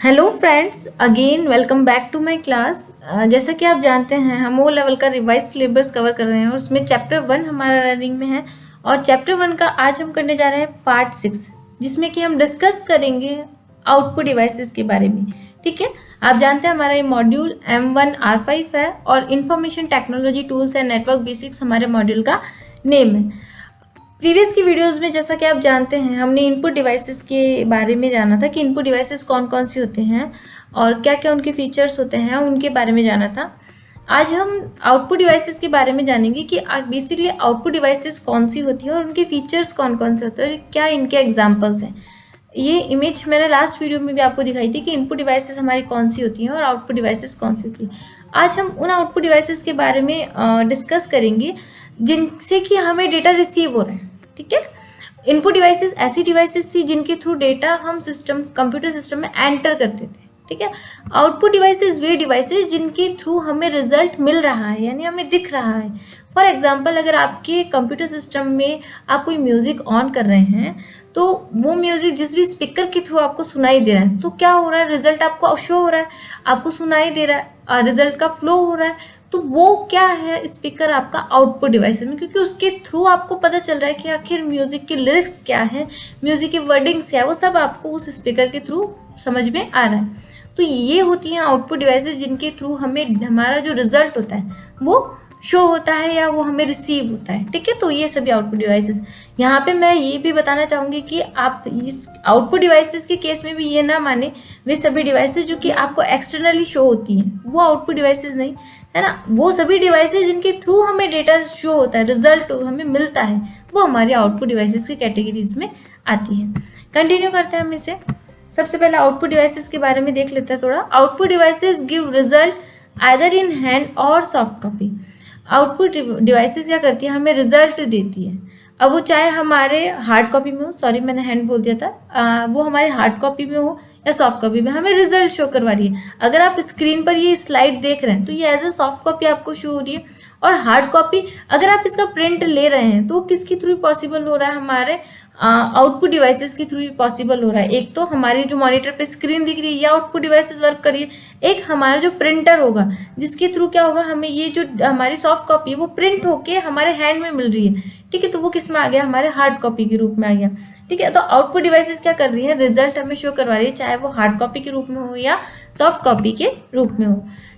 Hello friends, again welcome back to my class. जैसा कि आप जानते हैं हम ओ लेवल का रिवाइज सिलेबस कवर कर रहे हैं और उसमें चैप्टर 1 हमारा रनिंग में है। और चैप्टर 1 का आज हम करने जा रहे हैं पार्ट 6, जिसमें कि हम डिस्कस करेंगे आउटपुट डिवाइसेस के बारे में। ठीक है, आप जानते हैं हमारा ये मॉड्यूल M1R5 है और information technology tools and network basics हमारे मॉड्यूल का नेम है। प्रीवियस की वीडियोस में जैसा कि आप जानते हैं हमने इनपुट डिवाइसेस के बारे में जाना था कि इनपुट डिवाइसेस कौन कौन से होते हैं और क्या क्या उनके फीचर्स होते हैं, उनके बारे में जाना था। आज हम आउटपुट डिवाइसेस के बारे में जानेंगे कि बेसिकली आउटपुट डिवाइसेस कौन सी होती है और उनके फीचर्स कौन कौन से होते हैं और क्या इनके एग्जाम्पल्स हैं। ये इमेज मैंने लास्ट वीडियो में भी आपको दिखाई थी कि इनपुट डिवाइसेस हमारी कौन सी होती हैं और आउटपुट डिवाइसेस कौन सी होती है। आज हम उन आउटपुट डिवाइसेस के बारे में डिस्कस करेंगे जिनसे कि हमें डेटा रिसीव हो रहा है। ठीक है, इनपुट डिवाइसेस ऐसी डिवाइसेस थी जिनके थ्रू डेटा हम कंप्यूटर सिस्टम में एंटर करते थे। ठीक है, आउटपुट डिवाइसेस वे डिवाइसेस जिनके थ्रू हमें रिजल्ट मिल रहा है, यानी हमें दिख रहा है। फॉर एग्जाम्पल, अगर आपके कंप्यूटर सिस्टम में आप कोई म्यूजिक ऑन कर रहे हैं तो वो म्यूजिक जिस भी स्पीकर के थ्रू आपको सुनाई दे रहा है, तो क्या हो रहा है, रिजल्ट आपको शो हो रहा है, आपको सुनाई दे रहा है, रिजल्ट का फ्लो हो रहा है। तो वो क्या है, स्पीकर आपका आउटपुट डिवाइस में, क्योंकि उसके थ्रू आपको पता चल रहा है कि आखिर म्यूजिक की लिरिक्स क्या है, म्यूजिक की वर्डिंग्स क्या है, वो सब आपको उस स्पीकर के थ्रू समझ में आ रहा है। तो ये होती हैं आउटपुट डिवाइसेस जिनके थ्रू हमें हमारा जो रिजल्ट होता है वो शो होता है या वो हमें रिसीव होता है। ठीक है, तो ये सभी आउटपुट डिवाइसेस। यहाँ पे मैं ये भी बताना चाहूँगी कि आप इस आउटपुट डिवाइसेस के केस में भी ये ना माने वे सभी डिवाइसेस जो कि आपको एक्सटर्नली शो होती हैं वो आउटपुट डिवाइसेस नहीं है ना। वो सभी डिवाइसेस जिनके थ्रू हमें डेटा शो होता है, रिजल्ट हमें मिलता है, वो हमारे आउटपुट डिवाइसेस की कैटेगरीज में आती है। कंटिन्यू करते हैं हम इसे। सबसे पहले आउटपुट डिवाइसेस के बारे में देख लेते हैं थोड़ा। Output devices give result either in hand और सॉफ्ट कॉपी। आउटपुट डिवाइसेस क्या करती है, हमें रिजल्ट देती है। अब वो चाहे हमारे हार्ड कॉपी में हो, सॉरी मैंने हैंड बोल दिया था, वो हमारे हार्ड कॉपी में हो या सॉफ्ट कॉपी में, हमें रिजल्ट शो करवा रही है। अगर आप स्क्रीन पर ये स्लाइड देख रहे हैं तो ये एज ए सॉफ्ट कॉपी आपको शो हो रही है। और हार्ड कॉपी अगर आप इसका प्रिंट ले रहे हैं तो किसके थ्रू पॉसिबल हो रहा है, हमारे आउटपुट डिवाइसेस के थ्रू पॉसिबल हो रहा है। एक तो हमारी जो मॉनिटर पे स्क्रीन दिख रही है ये आउटपुट डिवाइसेस वर्क कर रही है, एक हमारा जो प्रिंटर होगा जिसके थ्रू क्या होगा, हमें ये जो हमारी सॉफ्ट कॉपी है वो प्रिंट होके हमारे हैंड में मिल रही है। ठीक है, तो वो किस में आ गया, हमारे हार्ड कॉपी के रूप में आ गया। ठीक है, तो आउटपुट डिवाइसेस क्या कर रही है, रिजल्ट हमें शो करवा रही है, चाहे वो हार्ड कॉपी के रूप में हो या सॉफ्ट कॉपी के रूप में हो।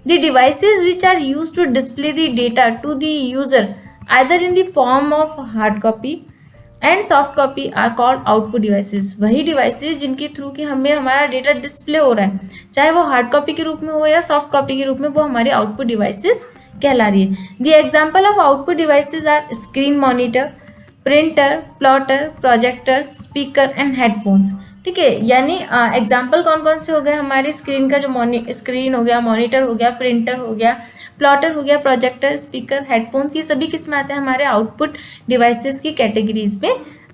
The devices which are use to display the data to the user either in the form of hard copy and soft copy are called output devices. वही डिवाइसेस जिनके थ्रू कि हमें हमारा डेटा डिस्प्ले हो रहा है, चाहे वो हार्ड कॉपी के रूप में हो या सॉफ्ट कॉपी के रूप में, वो हमारे आउटपुट डिवाइसेस कहला रही है। The example of output devices are screen monitor, printer, plotter, projector, speaker and headphones. ठीक है, यानी एग्जाम्पल कौन कौन से हो गए, हमारी स्क्रीन का जो स्क्रीन हो गया, मॉनिटर हो गया, प्रिंटर हो गया, प्लॉटर हो गया, प्रोजेक्टर, स्पीकर, हेडफोन्स, ये सभी किस में आते हैं, हमारे आउटपुट डिवाइसेस की कैटेगरीज में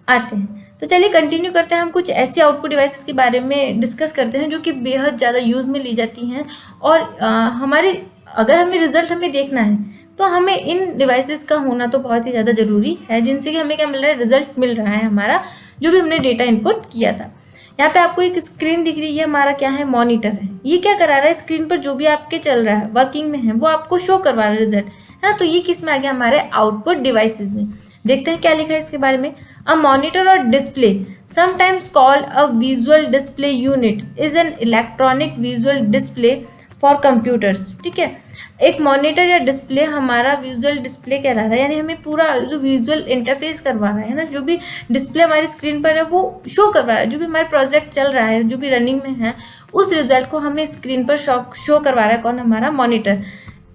आते हैं। तो चलिए कंटिन्यू करते हैं, हम कुछ ऐसी आउटपुट डिवाइसेस के बारे में डिस्कस करते हैं जो कि बेहद ज़्यादा यूज़ में ली जाती हैं और हमारे अगर हमें रिजल्ट हमें देखना है तो हमें इन डिवाइसेस का होना तो बहुत ही ज़्यादा ज़रूरी है, जिनसे कि हमें क्या मिल रहा है, रिजल्ट मिल रहा है हमारा, जो भी हमने डेटा इनपुट किया था। यहाँ पे आपको एक स्क्रीन दिख रही है, ये हमारा क्या है, मॉनिटर है। ये क्या करा रहा है, स्क्रीन पर जो भी आपके चल रहा है, वर्किंग में है, वो आपको शो करवा रहा है रिजल्ट, है ना। तो ये किस में आ गया, हमारे आउटपुट डिवाइसेस में। देखते हैं क्या लिखा है इसके बारे में। अ मॉनिटर और display sometimes called a visual display unit is an electronic visual display for computers. ठीक है, एक मॉनिटर या डिस्प्ले हमारा विजुअल डिस्प्ले कहला रहा है, यानी हमें पूरा जो विजुअल इंटरफेस करवा रहा है ना, जो भी डिस्प्ले हमारी स्क्रीन पर है वो शो करवा रहा है, जो भी हमारा प्रोजेक्ट चल रहा है, जो भी रनिंग में है, उस रिजल्ट को हमें स्क्रीन पर शो करवा रहा है कौन, हमारा मॉनिटर।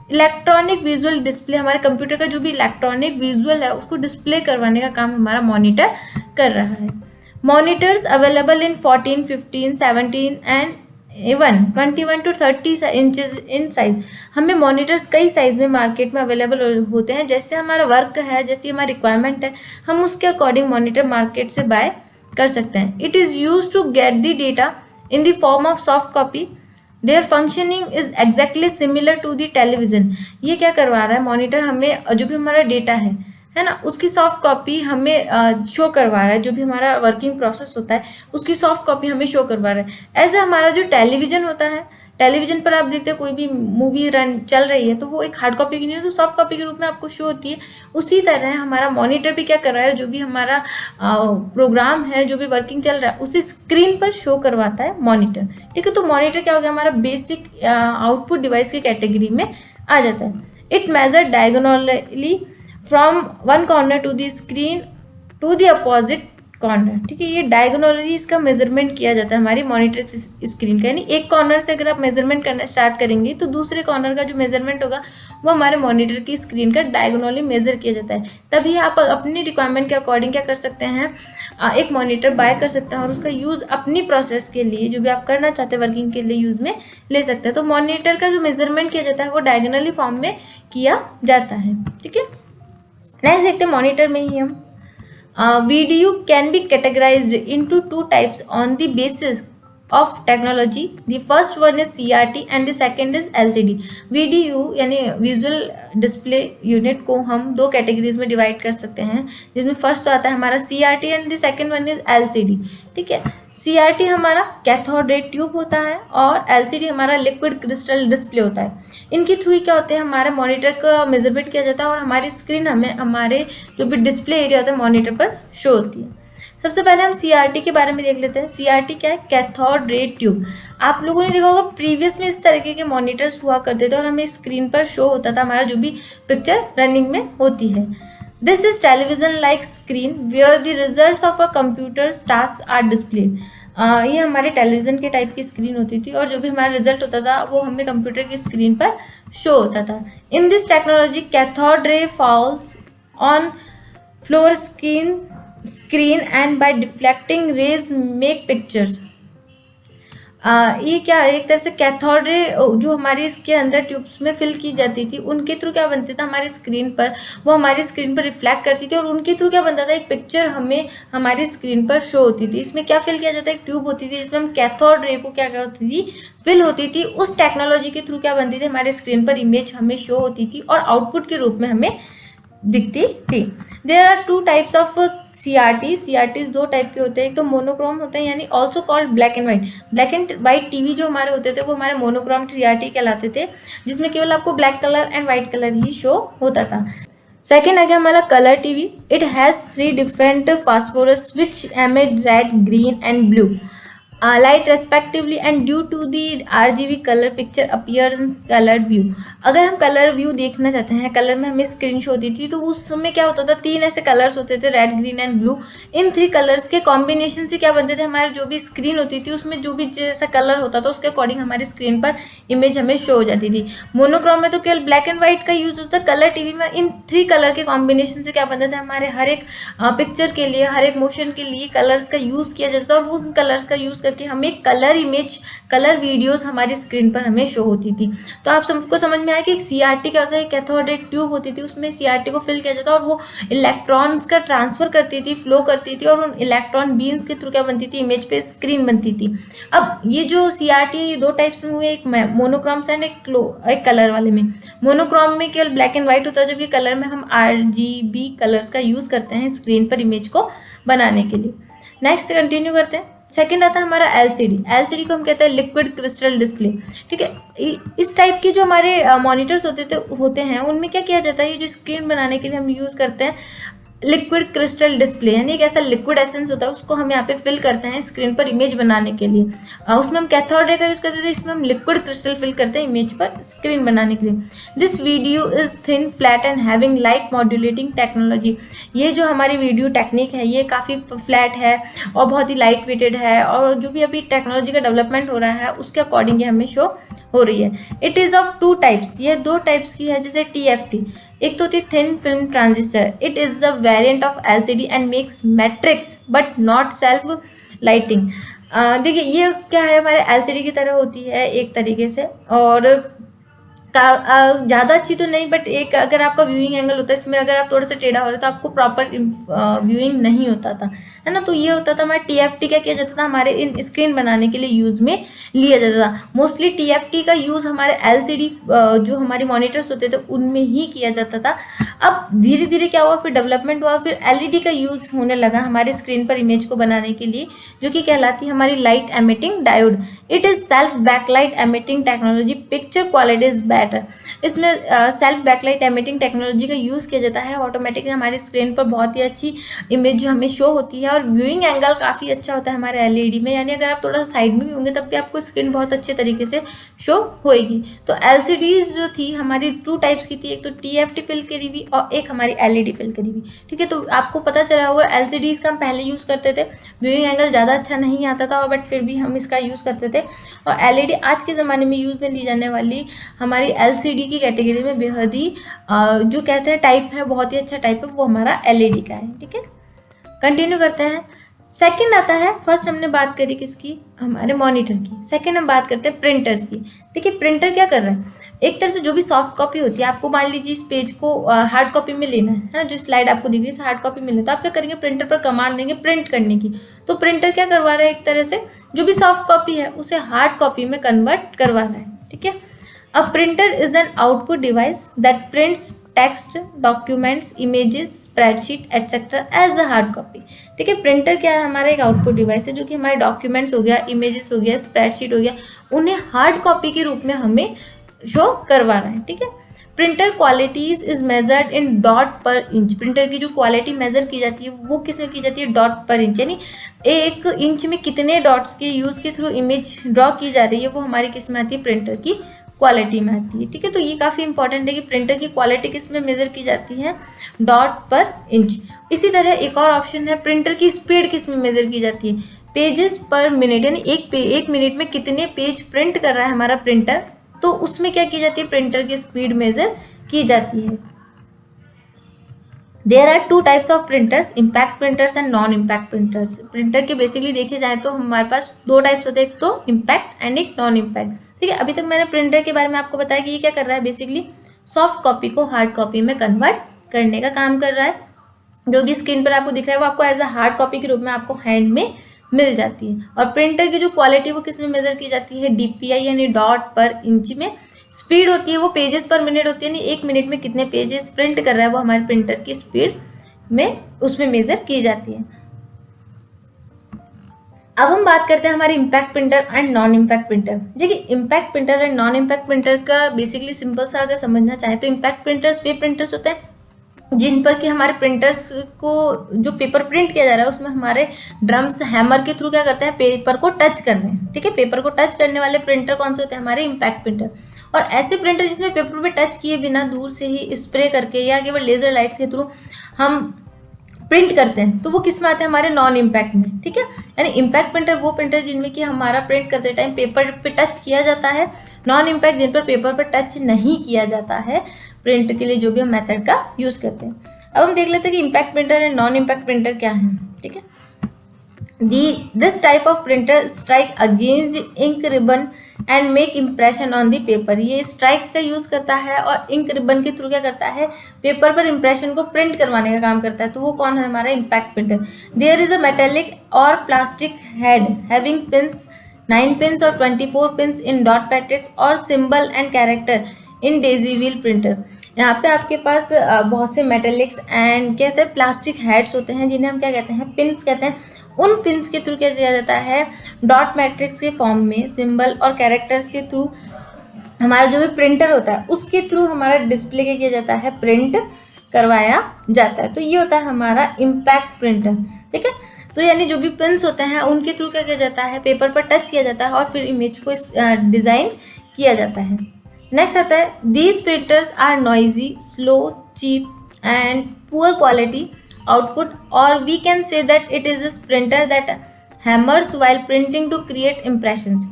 इलेक्ट्रॉनिक विजुअल डिस्प्ले, हमारे कंप्यूटर का जो भी इलेक्ट्रॉनिक विजुअल है उसको डिस्प्ले करवाने का काम हमारा मॉनिटर कर रहा है। Monitors available in 14, 15, 17 and even 21 to 30 inches in size. हमें मॉनिटर्स कई साइज में मार्केट में अवेलेबल होते हैं, जैसे हमारा वर्क है, जैसी हमारी रिक्वायरमेंट है, हम उसके अकॉर्डिंग मॉनिटर मार्केट से बाय कर सकते हैं। It is use to get the data in the form of soft copy. Their functioning is exactly similar to the television. ये क्या करवा रहा है, मॉनिटर हमें जो भी हमारा डेटा है है ना, उसकी सॉफ्ट कॉपी हमें शो करवा रहा है, जो भी हमारा वर्किंग प्रोसेस होता है उसकी सॉफ्ट कॉपी हमें शो करवा रहा है। ऐसे हमारा जो टेलीविजन होता है, टेलीविजन पर आप देखते हैं कोई भी मूवी रन चल रही है तो वो एक हार्ड कॉपी की नहीं तो सॉफ्ट कॉपी के रूप में आपको शो होती है। उसी तरह हमारा मॉनिटर भी क्या कर रहा है, जो भी हमारा प्रोग्राम है, जो भी वर्किंग चल रहा है उसी स्क्रीन पर शो करवाता है मॉनिटर। ठीक है, तो मॉनिटर क्या हो गया, हमारा बेसिक आउटपुट डिवाइस की कैटेगरी में आ जाता है। It measure diagonally from one corner to the screen to the opposite corner. ठीक है, ये डायगोनली इसका मेजरमेंट किया जाता है हमारी मॉनिटर स्क्रीन का, यानी एक कॉर्नर से अगर आप मेजरमेंट करना स्टार्ट करेंगे तो दूसरे कॉर्नर का जो मेजरमेंट होगा वो हमारे मॉनिटर की स्क्रीन का डायगोनली मेजर किया जाता है। तभी आप अपनी रिक्वायरमेंट के अकॉर्डिंग क्या कर सकते हैं, एक मॉनिटर बाय कर सकते हैं और उसका यूज़ अपनी प्रोसेस के लिए, जो भी आप करना चाहते हैं वर्किंग के लिए, यूज़ में ले सकते हैं। तो मॉनिटर का जो मेजरमेंट किया जाता है वो डायगोनली फॉर्म में किया जाता है। ठीक है, नेक्स्ट देखते हैं मॉनिटर में ही हम video can be categorized into two types on the basis of technology. The first one is CRT and the second is LCD. VDU यानी विजुअल डिस्प्ले यूनिट को हम दो कैटेगरीज में डिवाइड कर सकते हैं, जिसमें फर्स्ट आता है हमारा CRT and the second one is LCD। ठीक है, CRT हमारा कैथोड रे ट्यूब होता है और LCD हमारा लिक्विड क्रिस्टल डिस्प्ले होता है। इनके थ्रू क्या होते हैं, हमारे मॉनिटर का मेजरमेंट किया जाता है और हमारी स्क्रीन हमें हमारे जो भी डिस्प्ले एरिया होता है मॉनिटर पर शो होती है। सबसे पहले हम CRT के बारे में देख लेते हैं। CRT क्या है, कैथोड रे ट्यूब। आप लोगों ने देखा होगा प्रीवियस में इस तरीके के मॉनिटर्स हुआ करते थे और हमें स्क्रीन पर शो होता था हमारा जो भी पिक्चर रनिंग में होती है। This is television like screen where the results of a computers task are displayed. ये हमारे टेलीविजन के टाइप की स्क्रीन होती थी और जो भी हमारा रिजल्ट होता था वो हमें कंप्यूटर की स्क्रीन पर शो होता था। इन this technology cathode ray falls on floor screen and by deflecting rays make pictures। ये क्या एक तरह से कैथोड रे जो हमारी इसके अंदर ट्यूब्स में फिल की जाती थी उनके थ्रू क्या बनता था हमारी स्क्रीन पर, वो हमारी स्क्रीन पर रिफ्लेक्ट करती थी और उनके थ्रू क्या बनता था, एक पिक्चर हमें हमारी स्क्रीन पर शो होती थी। इसमें क्या फिल किया जाता है, एक ट्यूब होती थी जिसमें हम कैथोड रे को क्या होती थी, फिल होती थी। उस टेक्नोलॉजी के थ्रू क्या बनती थी, हमारी स्क्रीन पर इमेज हमें शो होती थी और आउटपुट के रूप में हमें दिखती थी। There are two types of CRT दो टाइप के होते हैं। एक तो मोनोक्रोम होते हैं यानी also called black and white. Black and white TV जो हमारे होते थे वो हमारे मोनोक्रोम CRT कहलाते थे, जिसमें केवल आपको black colour and white colour ही शो होता था। सेकेंड आ गया हमारा colour TV. It has 3 different phosphorus which emit red, green and blue light respectively and due to the RGB colour picture appearance coloured view. अगर हम colour view देखना चाहते हैं, कलर में हमें स्क्रीन शो होती थी तो उस समय क्या होता था, 3 ऐसे कलर्स होते थे, red, green and blue. In 3 colours के कॉम्बिनेशन से क्या बनते थे, हमारे जो भी स्क्रीन होती थी उसमें जो भी जैसा कलर होता था उसके अकॉर्डिंग हमारी स्क्रीन पर इमेज हमें शो हो जाती थी। मोनोक्रोम में तो केवल ब्लैक एंड व्हाइट का यूज होता है। कलर टीवी में इन 3 कलर के कॉम्बिनेशन से क्या बनता था, हमारे हर एक पिक्चर के लिए, हर एक मोशन के लिए कलर्स का यूज किया जाता था और उन कलर्स का यूज करके हमें कलर इमेज, कलर वीडियोस हमारी स्क्रीन पर हमें शो होती थी। तो आप सबको समझ में आया कि CRT क्या होता है, कैथोड रे ट्यूब होती थी, उसमें CRT को फिल किया जाता और वो इलेक्ट्रॉन्स का ट्रांसफर करती थी, फ्लो करती थी और उन इलेक्ट्रॉन बीन्स के थ्रू क्या बनती थी, इमेज पे स्क्रीन बनती थी। अब ये जो CRT है ये 2 टाइप्स में हुए, एक मोनोक्रोम से एक कलर वाले में। मोनोक्रोम में केवल ब्लैक एंड व्हाइट होता है, जबकि कलर में हम RGB कलर्स का यूज करते हैं स्क्रीन पर इमेज को बनाने के लिए। नेक्स्ट कंटिन्यू करते हैं। सेकेंड आता है हमारा LCD को हम कहते हैं लिक्विड क्रिस्टल डिस्प्ले। ठीक है, इस टाइप के जो हमारे मॉनिटर्स होते हैं उनमें क्या किया जाता है, ये जो स्क्रीन बनाने के लिए हम यूज़ करते हैं लिक्विड क्रिस्टल डिस्प्ले, यानी एक ऐसा लिक्विड एसेंस होता है उसको हम यहाँ पे फिल करते हैं स्क्रीन पर इमेज बनाने के लिए। उसमें हम कैथोड रे का यूज़ करते थे, इसमें हम लिक्विड क्रिस्टल फिल करते हैं इमेज पर स्क्रीन बनाने के लिए। This video is thin, flat and having light modulating technology. ये जो हमारी वीडियो टेक्निक है ये काफ़ी फ्लैट है और बहुत ही लाइट वेटेड है और जो भी अभी टेक्नोलॉजी का डेवलपमेंट हो रहा है उसके अकॉर्डिंग ये हमें शो हो रही है। इट इज़ ऑफ 2 टाइप्स, ये 2 टाइप्स की है। जैसे TFT, एक तो होती है thin film transistor. It is a variant of LCD and makes matrix but not self lighting. देखिए ये क्या है, हमारे LCD की तरह होती है एक तरीके से और ज़्यादा अच्छी तो नहीं, बट एक अगर आपका व्यूइंग एंगल होता है इसमें, अगर आप थोड़ा सा टेढ़ा हो रहे तो आपको प्रॉपर व्यूइंग नहीं होता था, है ना। तो ये होता था हमारा TFT क्या किया जाता था, हमारे इन स्क्रीन बनाने के लिए यूज़ में लिया जाता था। मोस्टली TFT का यूज़ हमारे LCD जो हमारे मॉनिटर्स होते थे उनमें ही किया जाता था। अब धीरे धीरे क्या हुआ, फिर डेवलपमेंट हुआ, फिर LED का यूज़ होने लगा हमारे स्क्रीन पर इमेज को बनाने के लिए, जो कि कहलाती है हमारी light emitting diode. It is self backlight emitting technology, picture quality is better. इसमें सेल्फ बैकलाइट एमिटिंग टेक्नोलॉजी का यूज़ किया जाता है। ऑटोमेटिकली हमारी स्क्रीन पर बहुत ही अच्छी इमेज जो हमें शो होती है, और व्यूइंग एंगल काफ़ी अच्छा होता है हमारे LED में, यानी अगर आप थोड़ा सा साइड में भी होंगे तब भी आपको स्क्रीन बहुत अच्छे तरीके से शो होएगी। तो LCDs जो थी हमारी 2 टाइप्स की थी, एक तो TFT फिल करी हुई और एक हमारी LED फिल करी हुई, ठीक है। तो आपको पता चला होगा LCDs का हम पहले यूज़ करते थे, व्यूइंग एंगल ज़्यादा अच्छा नहीं आता था, बट फिर भी हम इसका यूज़ करते थे। और LED आज के ज़माने में यूज़ में ली जाने वाली हमारी LCD की कैटेगरी में बेहद ही जो कहते हैं टाइप है, बहुत ही अच्छा टाइप है, वो हमारा LED का है, ठीक है। कंटिन्यू करते हैं। सेकंड आता है, फर्स्ट हमने बात करी किसकी, हमारे मॉनिटर की। सेकंड हम बात करते हैं प्रिंटर्स की। देखिए प्रिंटर क्या कर रहा है, एक तरह से जो भी सॉफ्ट कॉपी होती है, आपको मान लीजिए इस पेज को हार्ड कॉपी में लेना है ना, जो स्लाइड आपको दिख रही है हार्ड कॉपी में लेना, तो आप क्या करेंगे, प्रिंटर पर कमांड देंगे प्रिंट करने की। तो प्रिंटर क्या करवा रहा है, एक तरह से जो भी सॉफ्ट कॉपी है उसे हार्ड कॉपी में कन्वर्ट करवा रहा है, ठीक है। A printer is an output device that prints text, documents, images, spreadsheet, etc. as a hard copy। ठीक है, प्रिंटर क्या है, हमारा एक आउटपुट डिवाइस है जो कि हमारे डॉक्यूमेंट्स हो गया, इमेजेस हो गया, स्प्रेडशीट हो गया, उन्हें हार्ड कॉपी के रूप में हमें शो करवा रहा है, ठीक है। Printer qualities is measured in dot पर इंच। प्रिंटर की जो क्वालिटी मेजर की जाती है वो किस में की जाती है, डॉट पर इंच, यानी 1 इंच में कितने डॉट्स के यूज के थ्रू इमेज ड्रॉ की जा रही है, वो हमारी किस में आती है, प्रिंटर की क्वालिटी में आती है, ठीक है। तो ये काफ़ी इंपॉर्टेंट है कि प्रिंटर की क्वालिटी किस में मेजर की जाती है, डॉट पर इंच। इसी तरह एक और ऑप्शन है, प्रिंटर की स्पीड किस में मेजर की जाती है, पेजेस पर मिनट, यानी एक मिनट में कितने पेज प्रिंट कर रहा है हमारा प्रिंटर, तो उसमें क्या की जाती है, प्रिंटर की स्पीड मेजर की जाती है। There are 2 types of printers, impact printers and non impact printers. Printer के बेसिकली देखे जाए तो हमारे पास 2 टाइप्स होते हैं, एक तो इम्पैक्ट एंड एक नॉन इम्पैक्ट, ठीक है। अभी तक मैंने प्रिंटर के बारे में आपको बताया कि ये क्या कर रहा है, बेसिकली सॉफ्ट कॉपी को हार्ड कॉपी में कन्वर्ट करने का काम कर रहा है। जो भी स्क्रीन पर आपको दिख रहा है वो आपको एज अ हार्ड कॉपी के रूप में आपको हैंड में मिल जाती है। और प्रिंटर की जो क्वालिटी वो किस में मेजर की जाती है, DPI यानी डॉट पर इंच में। स्पीड होती है वो पेजेस पर मिनट होती है, यानी 1 मिनट में कितने पेजेस प्रिंट कर रहा है वो हमारे प्रिंटर की स्पीड में उसमें मेजर की जाती है। अब हम बात करते हैं हमारे impact printer and non impact printer. देखिए impact printer and non impact printer का बेसिकली सिंपल सा अगर समझना चाहे तो इम्पैक्ट प्रिंटर्स वे प्रिंटर्स होते हैं जिन पर कि हमारे प्रिंटर्स को जो पेपर प्रिंट किया जा रहा है उसमें हमारे ड्रम्स हैमर के थ्रू क्या करते हैं, पेपर को टच कर रहे हैं, ठीक है। पेपर को टच करने वाले प्रिंटर कौन से होते हैं, हमारे इम्पैक्ट प्रिंटर। और ऐसे प्रिंटर जिसमें पेपर पे टच किए बिना दूर से ही स्प्रे करके या केवल लेजर लाइट्स के थ्रू हम प्रिंट करते हैं, तो वो किस में आते हैं, हमारे नॉन इम्पैक्ट में, ठीक है। यानी इम्पैक्ट प्रिंटर वो प्रिंटर जिनमें कि हमारा प्रिंट करते टाइम पेपर पे टच किया जाता है, नॉन इम्पैक्ट जिन पर पेपर पर टच नहीं किया जाता है प्रिंट के लिए जो भी हम मेथड का यूज करते हैं। अब हम देख लेते हैं कि impact printer and non impact printer क्या है, ठीक है। This type of printer strike against ink ribbon and make impression on the paper. ये स्ट्राइक्स का यूज करता है और इंक रिबन के थ्रू क्या करता है, पेपर पर इम्प्रेशन को प्रिंट करवाने का काम करता है। तो वो कौन है, हमारा impact printer. There is a metallic or plastic head having pins 9 pins or 24 pins in dot matrix or symbol and character in daisy wheel printer. यहाँ पे आपके पास बहुत से मेटेलिक्स एंड क्या कहते हैं, प्लास्टिक हेड्स होते हैं जिन्हें हम क्या कहते हैं, पिंस कहते हैं। उन पिंस के थ्रू क्या किया जाता है, डॉट मैट्रिक्स के फॉर्म में सिंबल और कैरेक्टर्स के थ्रू हमारा जो भी प्रिंटर होता है उसके थ्रू हमारा डिस्प्ले क्या किया जाता है, प्रिंट करवाया जाता है। तो ये होता है हमारा इम्पैक्ट प्रिंटर, ठीक है। तो यानी जो भी पिंस होते हैं उनके थ्रू क्या किया जाता है, पेपर पर टच किया जाता है और फिर इमेज को डिज़ाइन किया जाता है। नेक्स्ट आता है, these printers are noisy, slow, cheap and poor quality output, or we can say that it is a printer that hammers while printing to create impressions।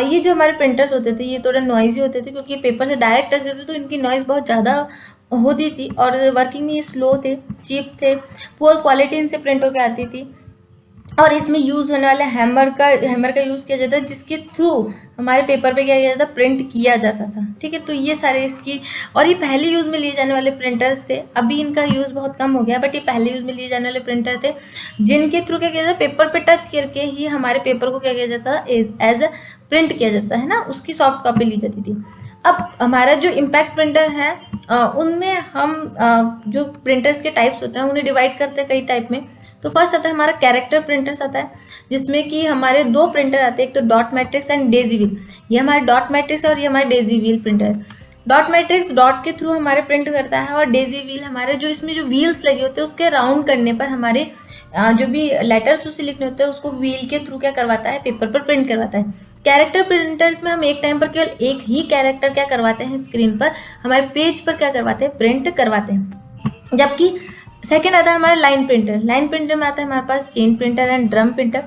ये जो हमारे प्रिंटर्स होते थे ये थोड़ा नॉइजी होते थे क्योंकि पेपर से डायरेक्ट टच करते थे तो इनकी नॉइज़ बहुत ज़्यादा होती थी और वर्किंग में ये स्लो थे, चीप थे, पुअर क्वालिटी इनसे प्रिंट होकर आती थी। और इसमें यूज़ होने वाले हैमर का यूज़ किया जाता है, जिसके थ्रू हमारे पेपर पे क्या किया जाता था, प्रिंट किया जाता था। ठीक है, तो ये सारे इसकी, और ये पहले यूज़ में लिए जाने वाले प्रिंटर्स थे। अभी इनका यूज़ बहुत कम हो गया, बट ये पहले यूज़ में लिए जाने वाले प्रिंटर थे, जिनके थ्रू क्या किया जाता, पेपर पे टच करके ही हमारे पेपर को क्या किया जाता था, एज अ प्रिंट किया जाता है ना, उसकी सॉफ्ट कॉपी ली जाती थी। अब हमारा जो इम्पैक्ट प्रिंटर है, उनमें हम जो प्रिंटर्स के टाइप्स होते हैं उन्हें डिवाइड करते हैं कई टाइप में। तो फर्स्ट आता है हमारा कैरेक्टर प्रिंटर्स आता है, जिसमें कि हमारे दो प्रिंटर आते हैं, एक तो dot matrix and Daisy wheel. ये हमारा डॉट मैट्रिक्स है और ये हमारा डेजी व्हील प्रिंटर है। डॉट मैट्रिक्स डॉट के थ्रू हमारे प्रिंट करता है, और डेजी व्हील हमारे जो इसमें जो व्हील्स लगे होते हैं उसके राउंड करने पर हमारे जो भी लेटर्स उसे लिखने होते हैं उसको व्हील के थ्रू क्या करवाता है, पेपर पर प्रिंट करवाता है। कैरेक्टर प्रिंटर्स में हम एक टाइम पर केवल एक ही कैरेक्टर क्या करवाते हैं, स्क्रीन पर हमारे पेज पर क्या करवाते हैं, प्रिंट करवाते हैं। जबकि सेकेंड आता है हमारा लाइन प्रिंटर। लाइन प्रिंटर में आता है हमारे पास chain printer and drum printer.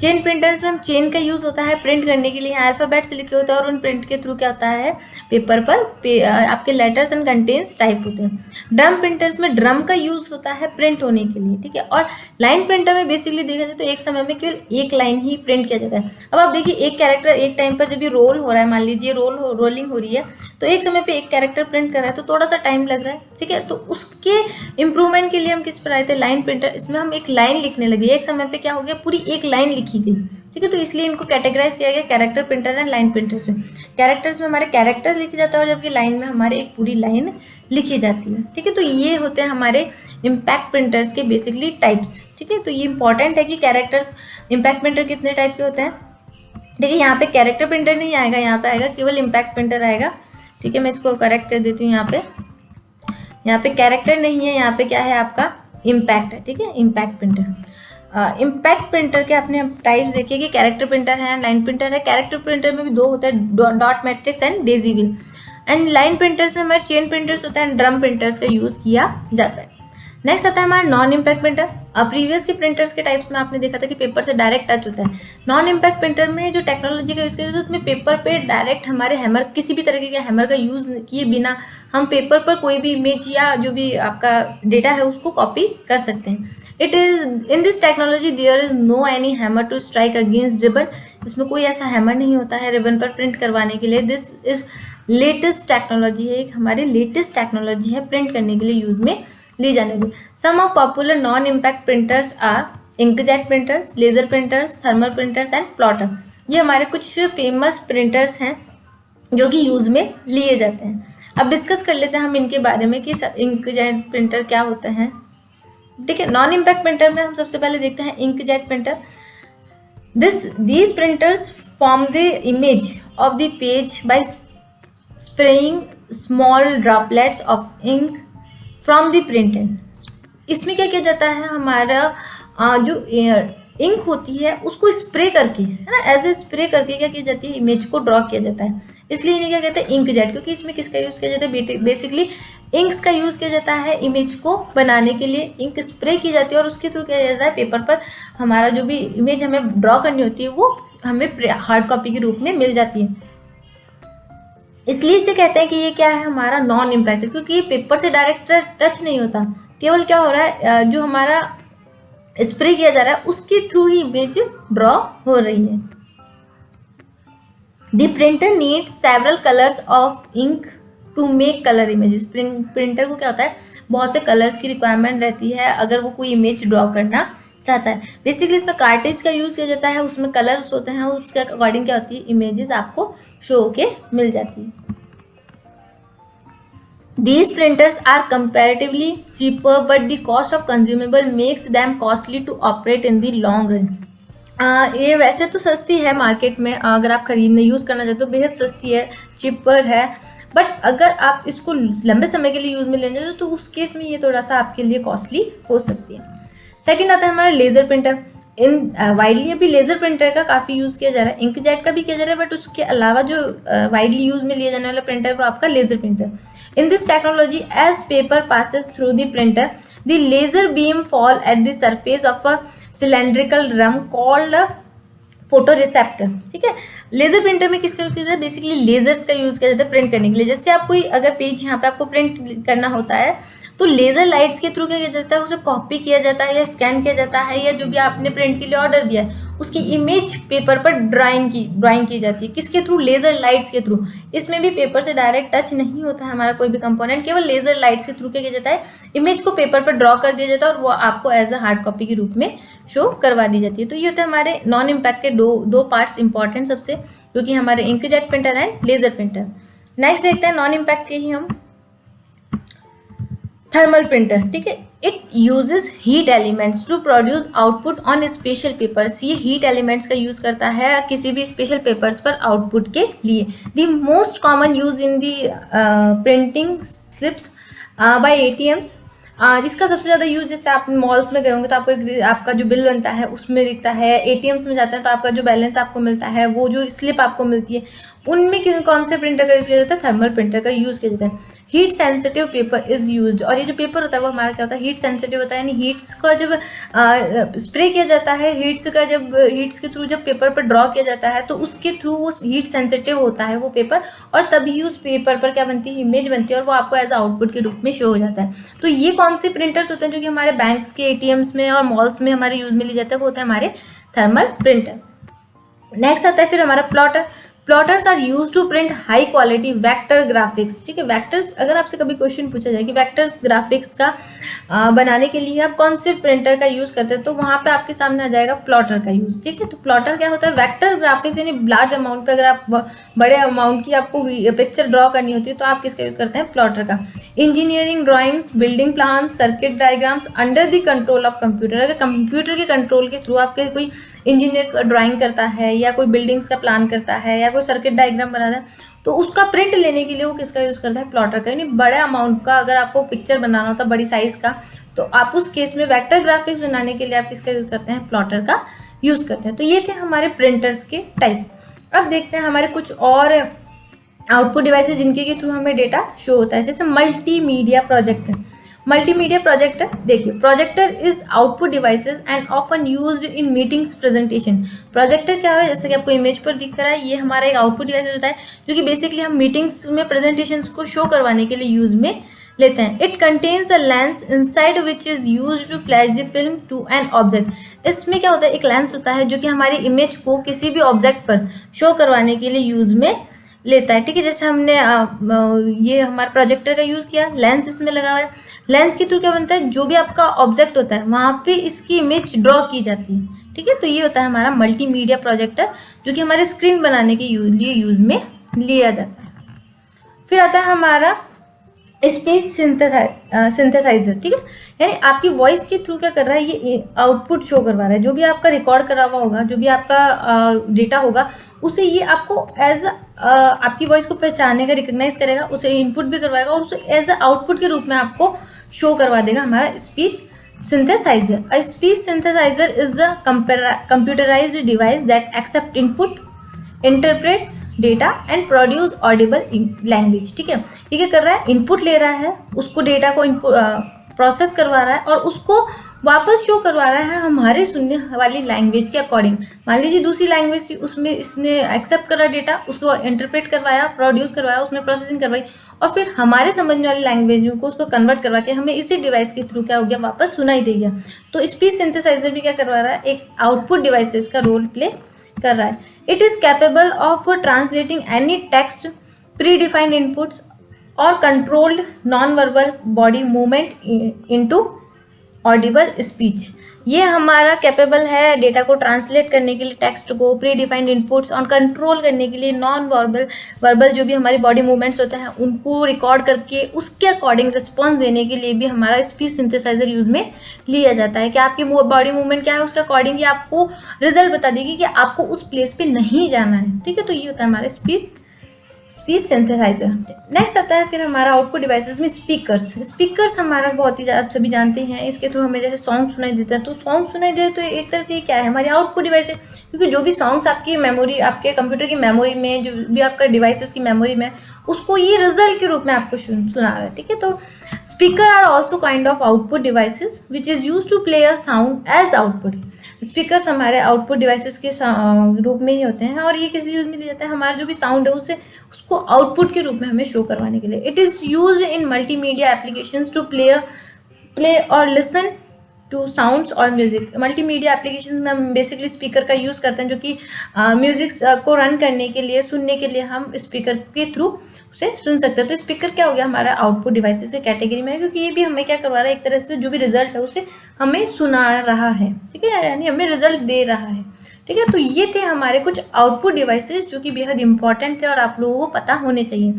Chain printers में हम चेन का यूज़ होता है प्रिंट करने के लिए, अल्फ़ाबेट्स लिखे होते हैं और उन प्रिंट के थ्रू क्या होता है, पेपर पर आपके लेटर्स एंड कंटेंट्स टाइप होते हैं। ड्रम प्रिंटर्स में ड्रम का यूज़ होता है प्रिंट होने के लिए। ठीक है, और लाइन प्रिंटर में बेसिकली देखा जाए तो एक समय में केवल एक लाइन ही प्रिंट किया जाता है। अब आप देखिए, एक कैरेक्टर एक टाइम पर जब ये रोल हो रहा है, मान लीजिए रोलिंग हो रही है, तो एक समय पे एक कैरेक्टर प्रिंट कर रहा है तो थोड़ा सा टाइम लग रहा है। ठीक है, तो उसके इम्प्रूवमेंट के लिए हम किस पर आए थे, लाइन प्रिंटर। इसमें हम एक लाइन लिखने लगे, एक समय पे क्या हो गया, पूरी एक लाइन लिखी गई। ठीक है, तो इसलिए इनको कैटेगराइज किया गया character printer and line printers में। कैरेक्टर्स में हमारे कैरेक्टर्स लिखे जाते हैं और जबकि लाइन में हमारे एक पूरी लाइन लिखी जाती है। ठीक है, तो ये होते हैं हमारे इम्पैक्ट प्रिंटर्स के बेसिकली टाइप्स। ठीक है, तो ये इंपॉर्टेंट है कि कैरेक्टर इम्पैक्ट प्रिंटर कितने टाइप के होते हैं। ठीक है, यहाँ पे कैरेक्टर प्रिंटर नहीं आएगा, यहाँ पे आएगा केवल इम्पैक्ट प्रिंटर आएगा। ठीक है, मैं इसको करेक्ट कर देती हूँ। यहाँ पे कैरेक्टर नहीं है, यहाँ पे क्या है, आपका इम्पैक्ट है। ठीक है, इम्पैक्ट प्रिंटर। इम्पैक्ट प्रिंटर के आपने टाइप्स देखिए कि कैरेक्टर प्रिंटर है, लाइन प्रिंटर है। कैरेक्टर प्रिंटर में भी दो होता है, dot matrix and Daisy wheel. And line printers में हमारे चेन प्रिंटर्स होता है एंड ड्रम प्रिंटर्स का यूज़ किया जाता है। नेक्स्ट आता है हमारा नॉन इम्पैक्ट प्रिंटर। प्रीवियस के प्रिंटर्स के टाइप्स में आपने देखा था कि पेपर से डायरेक्ट टच होता है। नॉन इम्पैक्ट प्रिंटर में जो टेक्नोलॉजी का यूज़ किया जाता है उसमें पेपर पे डायरेक्ट हमारे हैमर, किसी भी तरीके के हैमर का यूज़ किए बिना हम पेपर पर कोई भी इमेज या जो भी आपका डेटा है उसको कॉपी कर सकते हैं। It is in this technology there is no any hammer to strike against ribbon. इसमें कोई ऐसा हैमर नहीं होता है रिबन पर प्रिंट करवाने के लिए। दिस इज लेटेस्ट टेक्नोलॉजी है, एक हमारी लेटेस्ट टेक्नोलॉजी है प्रिंट करने के लिए यूज़ में ली जाने वाली। Some of popular non impact printers are inkjet printers, laser printers, thermal printers and plotter. ये हमारे कुछ फेमस प्रिंटर्स हैं जो कि यूज़ में लिए जाते हैं। अब डिस्कस कर लेते हैं हम इनके बारे में कि इंकजेट प्रिंटर क्या होते हैं। ठीक है, नॉन इम्पैक्ट प्रिंटर में हम सबसे पहले देखते हैं inkjet printer. these printers form the image of the page by spraying small droplets of ink from the printer। इसमें क्या किया जाता है, हमारा जो इंक होती है उसको स्प्रे करके, है ना, एज ए स्प्रे करके क्या किया जाती है, इमेज को ड्रॉ किया जाता है। इसलिए इन्हें क्या कहते हैं, इंकजेट, क्योंकि इसमें किसका यूज़ किया जाता है, बेसिकली इंक्स का यूज़ किया जाता है इमेज को बनाने के लिए। इंक स्प्रे की जाती है और उसके थ्रू किया जाता है पेपर पर हमारा जो भी इमेज हमें ड्रॉ करनी होती है वो हमें हार्ड कॉपी के रूप में मिल जाती है। इसलिए इसे कहते हैं कि ये क्या है, हमारा नॉन इम्पैक्ट, क्योंकि ये पेपर से डायरेक्ट टच नहीं होता। केवल क्या हो रहा है, जो हमारा स्प्रे किया जा रहा है उसके थ्रू ही इमेज ड्रॉ हो रही है। The printer needs several colours of ink to make colour images. Printer को क्या होता है, बहुत से कलर्स की रिक्वायरमेंट रहती है अगर वो कोई इमेज ड्रॉ करना चाहता है। बेसिकली इसमें कार्टेज का यूज़ किया जाता है, उसमें कलर्स होते हैं, उसके अकॉर्डिंग क्या होती है, इमेजेस आपको शो के मिल जाती है। These printers are comparatively cheaper, but the cost of consumable makes them costly to operate in the long run। ये वैसे तो सस्ती है मार्केट में, अगर आप खरीदने यूज़ करना चाहते हो बेहद सस्ती है, चिपर है, बट अगर आप इसको लंबे समय के लिए यूज़ में लेना चाहते हो तो उस केस में ये थोड़ा सा आपके लिए कॉस्टली हो सकती है। सेकेंड आता है हमारा लेज़र प्रिंटर। वाइडली अभी लेज़र प्रिंटर का काफ़ी यूज़ किया जा रहा है, इंकजेट का भी किया जा रहा है, बट उसके अलावा जो वाइडली यूज़ में लिया जाने वाला प्रिंटर वो आपका laser printer. In this technology, as paper passes through the printer, the laser beam fall at the surface of a cylindrical drum called a photoreceptor। ठीक है, लेजर प्रिंटर में किसका यूज़ किया जाता है, बेसिकली लेजर्स का यूज़ किया जाता है प्रिंट करने के लिए। जैसे आप कोई अगर पेज यहाँ पे आपको प्रिंट करना होता है तो लेज़र लाइट्स के थ्रू क्या किया जाता है, उसे कॉपी किया जाता है या स्कैन किया जाता है, या जो भी आपने प्रिंट के लिए ऑर्डर दिया है उसकी इमेज पेपर पर ड्राइंग की जाती है। किसके थ्रू? लेज़र लाइट्स के थ्रू। इसमें भी पेपर से डायरेक्ट टच नहीं होता है हमारा कोई भी कंपोनेंट, केवल लेज़र लाइट्स के थ्रू क्या किया जाता है, इमेज को पेपर पर ड्रॉ कर दिया जाता है और वो आपको एज अ हार्ड कॉपी के रूप में शो करवा दी जाती है। तो ये होते हैं हमारे नॉन इम्पैक्ट के दो पार्ट्स इंपॉर्टेंट सबसे, जो कि हमारे inkjet printer and laser printer. Next देखते हैं नॉन इम्पैक्ट के ही हम थर्मल प्रिंटर। ठीक है, it uses heat elements to produce output on special papers. ये हीट एलिमेंट्स का यूज करता है किसी भी स्पेशल पेपर्स पर आउटपुट के लिए। The most common use in the printing slips by ATMs. इसका सबसे ज़्यादा यूज, जैसे आप मॉल्स में गए होंगे तो आपको आपका जो बिल बनता है उसमें दिखता है, एटीएम्स में जाते हैं तो आपका जो बैलेंस आपको मिलता है, वो जो स्लिप आपको मिलती है, उनमें कौन से प्रिंटर का यूज़ किया जाता है? थर्मल प्रिंटर का यूज़ किया जाता है। Heat sensitive paper is used. और ये जो पेपर होता है वो हमारा क्या होता है? हीट सेंसिटिव होता है, यानी हीट्स का जब स्प्रे किया जाता है, हीट्स के थ्रू जब पेपर पर ड्रॉ किया जाता है तो उसके थ्रू वो हीट सेंसिटिव होता है वो पेपर, और तभी उस पेपर पर क्या बनती है? इमेज बनती है, और वो आपको एज आउटपुट के रूप में शो हो जाता है। तो ये कौन से प्रिंटर्स होते हैं जो कि हमारे बैंक्स के एटीएम्स में और मॉल्स में हमारे यूज में लिए जाते हैं? वो होते हैं हमारे थर्मल प्रिंटर। नेक्स्ट आता है फिर हमारा plotter. Plotters are use to print high quality vector graphics. ठीक है, वेक्टर्स, अगर आपसे कभी क्वेश्चन पूछा जाए कि वेक्टर्स ग्राफिक्स का बनाने के लिए आप कौन से प्रिंटर का यूज करते हैं, तो वहाँ पे आपके सामने आ जाएगा प्लॉटर का यूज। ठीक है, तो प्लॉटर क्या होता है? वेक्टर ग्राफिक्स, यानी लार्ज अमाउंट पे अगर आप बड़े अमाउंट की आपको पिक्चर ड्रॉ करनी होती है तो आप किसका यूज करते हैं? प्लॉटर का। Engineering drawings, building plan, circuit diagrams under the control of computer. अगर कंप्यूटर के कंट्रोल के थ्रू आपके कोई इंजीनियर ड्राइंग करता है या कोई बिल्डिंग्स का प्लान करता है या कोई सर्किट डायग्राम बनाता है, तो उसका प्रिंट लेने के लिए वो किसका यूज़ करता है? प्लॉटर का। यानी बड़े अमाउंट का अगर आपको पिक्चर बनाना होता है बड़ी साइज का, तो आप उस केस में वेक्टर ग्राफिक्स बनाने के लिए आप किसका यूज़ करते हैं? प्लॉटर का यूज़ करते हैं। तो ये थे हमारे प्रिंटर्स के टाइप। अब देखते हैं हमारे कुछ और आउटपुट डिवाइसेज जिनके के थ्रू हमें डेटा शो होता है, जैसे मल्टीमीडिया प्रोजेक्टर। मल्टीमीडिया प्रोजेक्टर, देखिए, projector is output devices and often used in meetings presentation. Projector क्या है? जैसे कि आपको इमेज पर दिख रहा है, ये हमारा एक आउटपुट डिवाइस होता है जो कि बेसिकली हम मीटिंग्स में प्रेजेंटेशंस को शो करवाने के लिए यूज में लेते हैं। It contains a lens inside which is used to flash the film to an object. इसमें क्या होता है? एक लेंस होता है जो कि हमारी इमेज को किसी भी ऑब्जेक्ट पर शो करवाने के लिए यूज में लेता है। ठीक है, जैसे हमने ये हमारे प्रोजेक्टर का यूज़ किया, लेंस इसमें लगा हुआ है। लेंस के थ्रू क्या बनता है? जो भी आपका ऑब्जेक्ट होता है वहाँ पे इसकी इमेज ड्रॉ की जाती है। ठीक है, तो ये होता है हमारा मल्टीमीडिया प्रोजेक्टर, जो कि हमारे स्क्रीन बनाने के लिए यूज में लिया जाता है। फिर आता है हमारा स्पीच सिंथेसाइजर। ठीक है, यानी आपकी वॉइस के थ्रू क्या कर रहा है? ये आउटपुट शो करवा रहा है। जो भी आपका रिकॉर्ड करा हुआ होगा, जो भी आपका डेटा होगा, उसे ये आपको एज आपकी वॉइस को पहचानेगा, रिकग्नाइज करेगा, उसे इनपुट भी करवाएगा और उसे एज आउटपुट के रूप में आपको शो करवा देगा हमारा speech synthesiser. A speech synthesiser is a computerised device that accept input, interprets data and produce audible language. ठीक है, ये क्या कर रहा है? इनपुट ले रहा है, उसको डेटा को प्रोसेस करवा रहा है और उसको वापस शो करवा रहा है हमारे सुनने वाली लैंग्वेज के अकॉर्डिंग। मान लीजिए दूसरी लैंग्वेज थी, उसमें इसने एक्सेप्ट करा डेटा, उसको इंटरप्रेट करवाया, प्रोड्यूस करवाया, उसमें प्रोसेसिंग करवाई और फिर हमारे समझने वाली लैंग्वेज को उसको कन्वर्ट करवा के हमें इसी डिवाइस के थ्रू क्या हो गया? वापस सुनाई दे गया। तो स्पीच सिंथेसाइजर भी क्या करवा रहा है? एक आउटपुट डिवाइसेस का रोल प्ले कर रहा है। It is capable of translating any text, predefined inputs और controlled non verbal body movement into audible speech. ये हमारा कैपेबल है डेटा को ट्रांसलेट करने के लिए, टेक्स्ट को, प्री डिफाइंड इनपुट्स और कंट्रोल करने के लिए नॉन वर्बल जो भी हमारी बॉडी मूवमेंट्स होते हैं उनको रिकॉर्ड करके उसके अकॉर्डिंग रिस्पॉन्स देने के लिए भी हमारा स्पीच सिंथेसाइजर यूज में लिया जाता है। कि आपकी बॉडी मूवमेंट क्या है, उसके अकॉर्डिंग ये आपको रिजल्ट बता देगी कि आपको उस प्लेस पे नहीं जाना है। ठीक है, तो ये होता है हमारा स्पीच सिंथेसाइजर। नेक्स्ट आता है फिर हमारा आउटपुट डिवाइसेस में स्पीकर्स हमारा बहुत ही आप सभी जानते हैं, इसके थ्रू हमें जैसे सॉन्ग सुनाई देता है, तो सॉन्ग सुनाई दे तो एक तरह से ये क्या है? हमारी आउटपुट डिवाइस है, क्योंकि जो भी सॉन्ग्स आपकी मेमोरी, आपके कंप्यूटर की मेमोरी में, जो भी आपका डिवाइस है उसकी मेमोरी में, उसको ये रिजल्ट के रूप में आपको सुना रहा है। ठीक है, तो Speaker are also kind of output devices which is used to play a sound as output. Speakers हमारे आउटपुट डिवाइसेस के रूप में ही होते हैं और ये किस लिए यूज में लिया जाता है, हमारा जो भी साउंड है उसे उसको आउटपुट के रूप में हमें शो करवाने के लिए. It is use in multimedia applications to play or listen to sounds और म्यूजिक. मल्टीमीडिया एप्लीकेशन में हम बेसिकली स्पीकर का यूज़ करते हैं, जो कि म्यूजिक को रन करने के लिए, सुनने के लिए हम स्पीकर के थ्रू उसे सुन सकते हैं. तो स्पीकर क्या हो गया, हमारा आउटपुट डिवाइसेस के कैटेगरी में है, क्योंकि ये भी हमें क्या करवा रहा है, एक तरह से जो भी रिजल्ट है उसे हमें सुना रहा है. ठीक है, यानी हमें रिजल्ट दे रहा है. ठीक है, तो ये थे हमारे कुछ आउटपुट डिवाइसेस जो कि बेहद इंपॉर्टेंट थे और आप लोगों को पता होने चाहिए.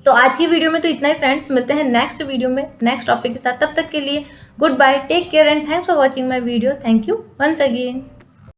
तो आज की वीडियो में तो इतना ही फ्रेंड्स. मिलते हैं नेक्स्ट वीडियो में नेक्स्ट टॉपिक के साथ. तब तक के लिए goodbye, take care and thanks for watching my video. Thank you once again.